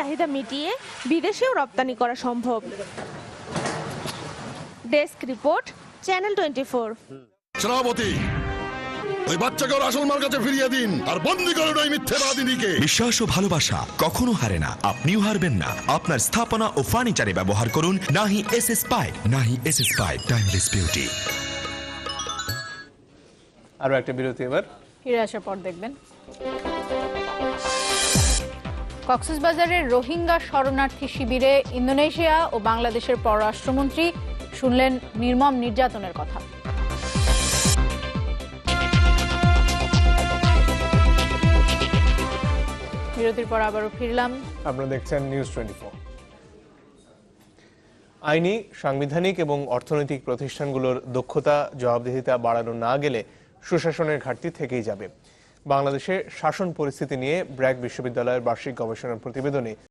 চাহিদা মিটিয়ে বিদেশেও রপ্তানি করা সম্ভব। Desk report, channel 24। শ্রাবতী, ওই বাচ্চাকে ওর আসল মার কাছে ফিরিয়ে দিন আর বন্দি করুন ওই মিথ্যেবাদিনীকে। বিশ্বাস ও ভালোবাসা কখনো হারে না, আপনিও হারবেন না। আপনার স্থাপনা ও ফার্নিচারে ব্যবহার করুন নাহি এসএস পাইপ। নাহি এসএস পাইপ, টাইমলেস বিউটি। আরো একটা বিরতি, এবার ফিরে আসার পর দেখবেন কক্সবাজারের রোহিঙ্গা শরণার্থী শিবিরে ইন্দোনেশিয়া ও বাংলাদেশের পররাষ্ট্রমন্ত্রী শুনলেন নির্মম নির্যাতনের কথা। বিরতির পর আবারও ফিরলাম। আপনারা দেখছেন নিউজ 24। আইনি, সাংবিধানিক এবং অর্থনৈতিক প্রতিষ্ঠানগুলোর দক্ষতা, জবাবদিহিতা বাড়ানো না গেলে সুশাসনের ঘাটতি থেকেই যাবে। বাংলাদেশে শাসন পরিস্থিতি নিয়ে ব্র্যাক বিশ্ববিদ্যালয়ের বার্ষিক গবেষণা প্রতিবেদনে